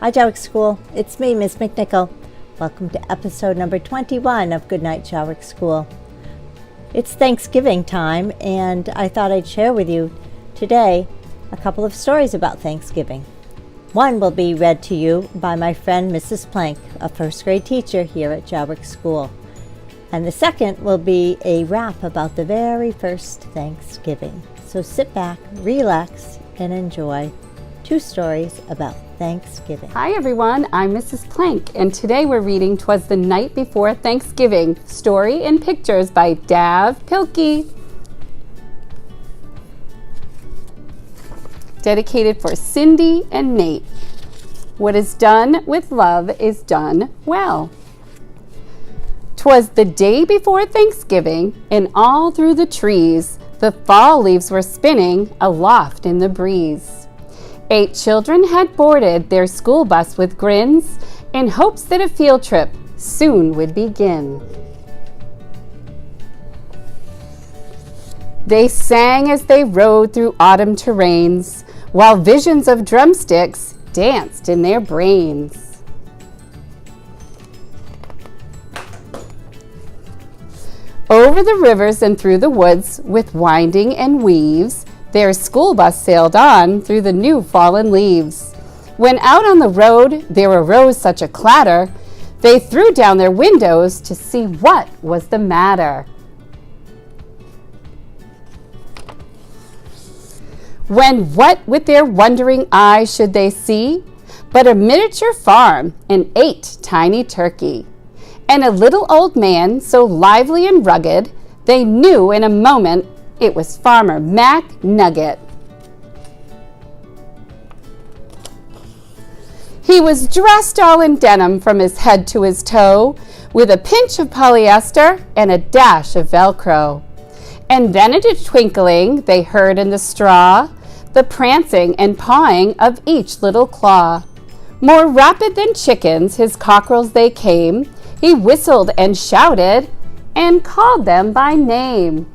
Hi, Jaworek School. It's me, Ms McNickol. Welcome to episode number 21 of Goodnight Jaworek School. It's Thanksgiving time, and I thought I'd share with you today a couple of stories about Thanksgiving. One will be read to you by my friend Mrs. Plank, a first grade teacher here at Jaworek School. And the second will be a rap about the very first Thanksgiving. So sit back, relax, and enjoy two stories about Thanksgiving. Hi everyone, I'm Mrs. Plank, and today we're reading 'Twas the Night Before Thanksgiving, story and pictures by Dav Pilkey. Dedicated for Cindy and Nate. What is done with love is done well. 'Twas the day before Thanksgiving, and all through the trees the fall leaves were spinning aloft in the breeze. 8 children had boarded their school bus with grins in hopes that a field trip soon would begin. They sang as they rode through autumn terrains, while visions of drumsticks danced in their brains. Over the rivers and through the woods, with winding and weaves, their school bus sailed on through the new fallen leaves. When out on the road there arose such a clatter, they threw down their windows to see what was the matter. When what with their wondering eyes should they see but a miniature farm and 8 tiny turkey, and a little old man so lively and rugged they knew in a moment it was Farmer McNugget. He was dressed all in denim from his head to his toe, with a pinch of polyester and a dash of Velcro. And then in a twinkling they heard in the straw the prancing and pawing of each little claw. More rapid than chickens his cockerels they came. He whistled and shouted and called them by name.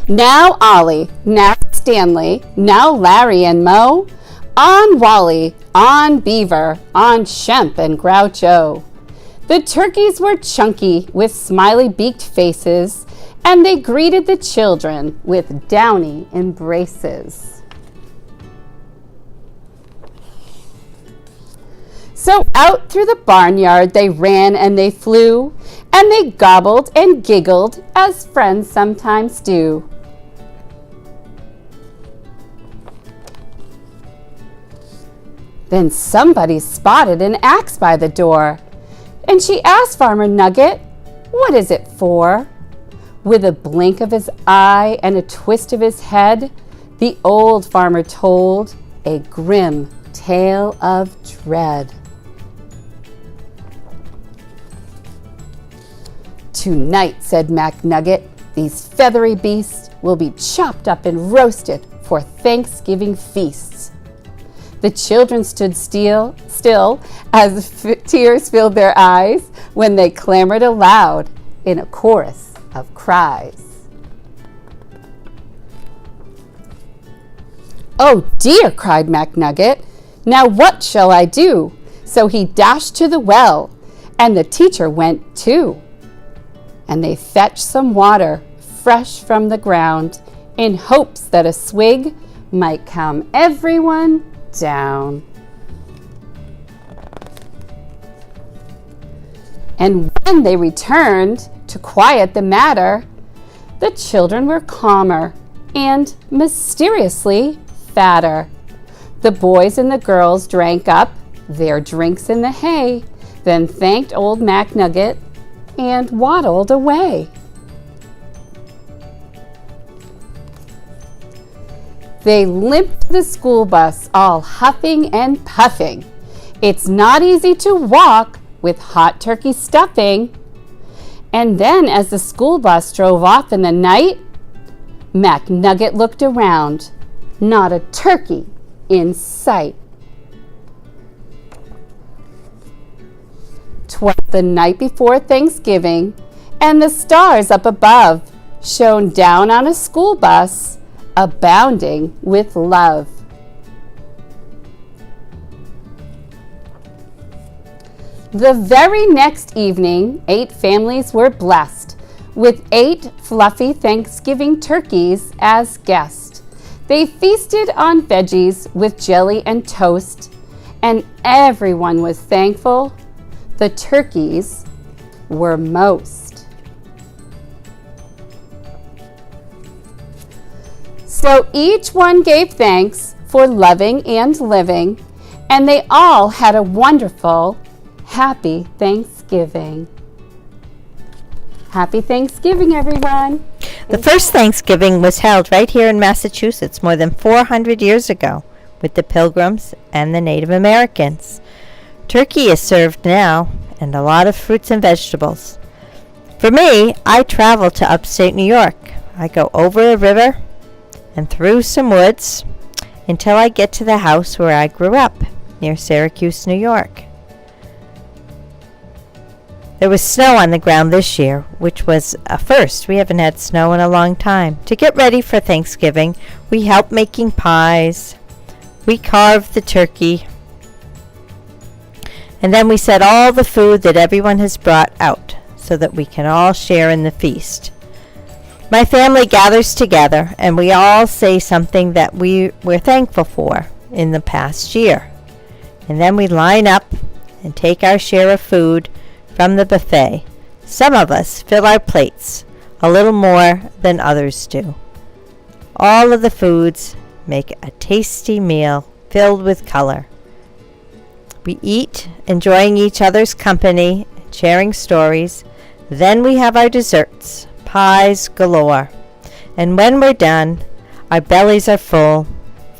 Now Ollie, now Stanley, now Larry and Moe, on Wally, on Beaver, on Shemp and Groucho. The turkeys were chunky with smiley beaked faces, and they greeted the children with downy embraces. So out through the barnyard they ran and they flew, and they gobbled and giggled as friends sometimes do. Then somebody spotted an axe by the door, and she asked Farmer Nugget, "What is it for?" With a blink of his eye and a twist of his head, the old farmer told a grim tale of dread. "Tonight," said McNugget, "these feathery beasts will be chopped up and roasted for Thanksgiving feasts." The children stood still as tears filled their eyes when they clamored aloud in a chorus of cries. "Oh dear," cried McNugget, "now what shall I do?" So he dashed to the well, and the teacher went too. And they fetched some water fresh from the ground in hopes that a swig might calm everyone down. And when they returned to quiet the matter, the children were calmer and mysteriously fatter. The boys and the girls drank up their drinks in the hay, then thanked old McNugget and waddled away. They limped to the school bus, all huffing and puffing. It's not easy to walk with hot turkey stuffing. And then as the school bus drove off in the night, McNugget looked around. Not a turkey in sight. 'Twas the night before Thanksgiving, and the stars up above shone down on a school bus abounding with love. The very next evening, 8 families were blessed with 8 fluffy Thanksgiving turkeys as guests. They feasted on veggies with jelly and toast, and everyone was thankful the turkeys were most. So each one gave thanks for loving and living, and they all had a wonderful, happy Thanksgiving. Happy Thanksgiving, everyone. The first Thanksgiving was held right here in Massachusetts more than 400 years ago with the Pilgrims and the Native Americans. Turkey is served now, and a lot of fruits and vegetables. For me, I travel to upstate New York. I go over a river and through some woods until I get to the house where I grew up, near Syracuse, New York. There was snow on the ground this year, which was a first. We haven't had snow in a long time. To get ready for Thanksgiving, we helped making pies. We carved the turkey. And then we set all the food that everyone has brought out so that we can all share in the feast. My family gathers together and we all say something that we're thankful for in the past year. And then we line up and take our share of food from the buffet. Some of us fill our plates a little more than others do. All of the foods make a tasty meal filled with color. We eat, enjoying each other's company, sharing stories. Then we have our desserts, pies galore. And when we're done, our bellies are full,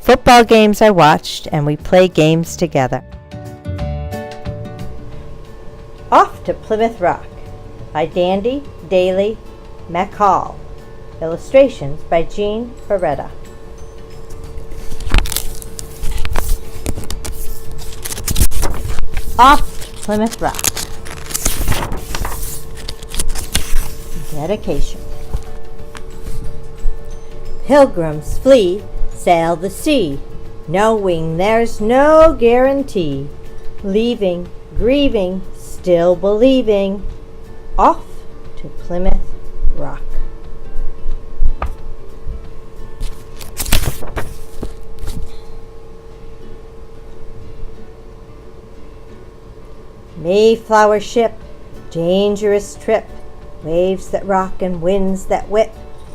football games are watched, and we play games together. Off to Plymouth Rock by Dandy Daly McCall. Illustrations by Jean Beretta. Off to Plymouth Rock. Dedication. Pilgrims flee, sail the sea, knowing there's no guarantee. Leaving, grieving, still believing. Off to Plymouth Rock. Mayflower ship, dangerous trip, waves that rock and winds that whip,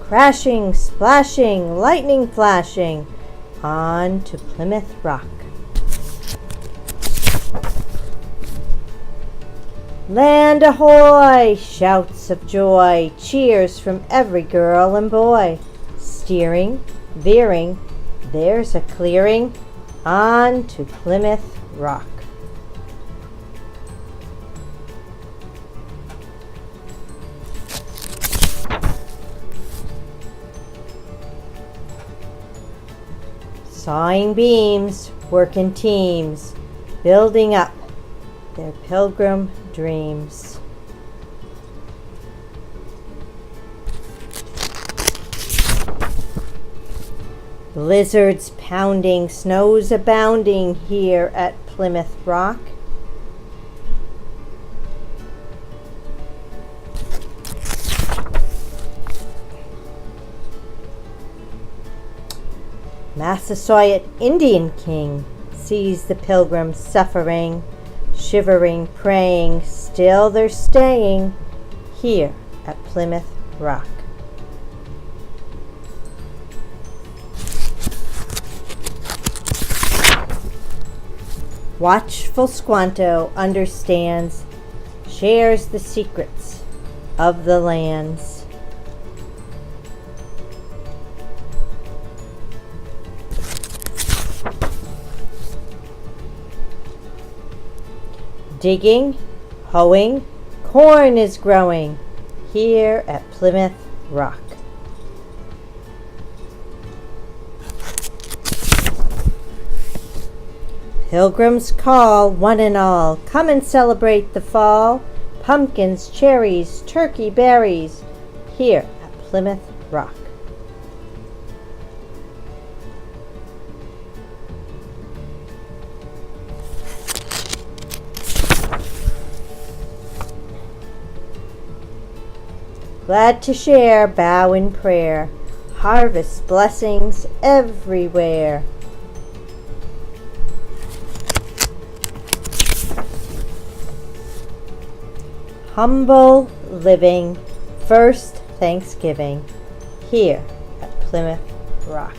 crashing, splashing, lightning flashing, on to Plymouth Rock. Land ahoy! Shouts of joy, cheers from every girl and boy. Steering, veering, there's a clearing, on to Plymouth Rock. Sawing beams, working teams, building up their pilgrim dreams. Blizzards pounding, snows abounding here at Plymouth Rock. Massasoit Indian King sees the pilgrims suffering, shivering, praying, still they're staying here at Plymouth Rock. Watchful Squanto understands, shares the secrets of the lands. Digging, hoeing, corn is growing here at Plymouth Rock. Pilgrims call one and all, come and celebrate the fall. Pumpkins, cherries, turkey berries here at Plymouth Rock. Glad to share, bow in prayer. Harvest blessings everywhere. Humble living, first Thanksgiving, here at Plymouth Rock.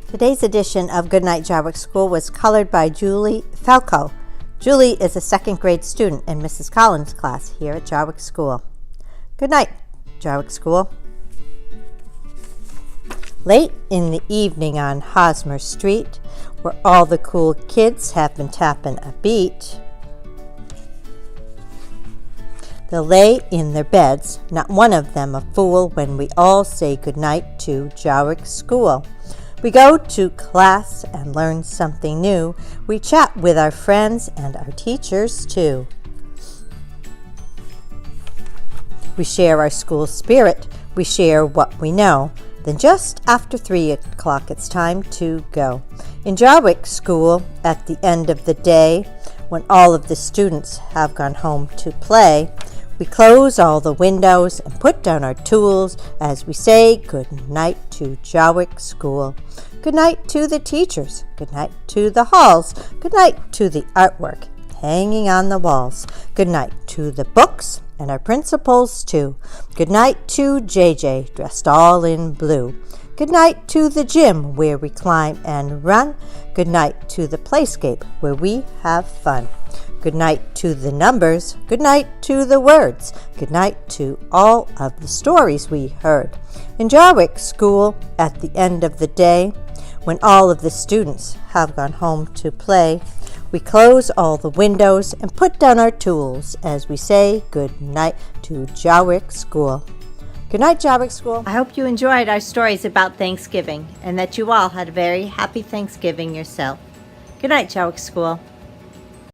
Today's edition of Goodnight Jaworek School was colored by Julie Falco. Julie is a second grade student in Mrs. Collins' class here at Jaworek School. Good night, Jaworek School. Late in the evening on Hosmer Street, where all the cool kids have been tapping a beat, they'll lay in their beds, not one of them a fool, when we all say goodnight to Jaworek School. We go to class and learn something new. We chat with our friends and our teachers too. We share our school spirit. We share what we know. Then just after 3 o'clock, it's time to go. In Jaworek School, at the end of the day, when all of the students have gone home to play, we close all the windows and put down our tools as we say good night to Jaworek School. Good night to the teachers. Good night to the halls. Good night to the artwork hanging on the walls. Good night to the books and our principals too. Good night to JJ, dressed all in blue. Good night to the gym where we climb and run. Good night to the playscape where we have fun. Good night to the numbers. Good night to the words. Good night to all of the stories we heard. In Jaworek School, at the end of the day, when all of the students have gone home to play, we close all the windows and put down our tools as we say good night to Jaworek School. Good night, Jaworek School. I hope you enjoyed our stories about Thanksgiving and that you all had a very happy Thanksgiving yourself. Good night, Jaworek School.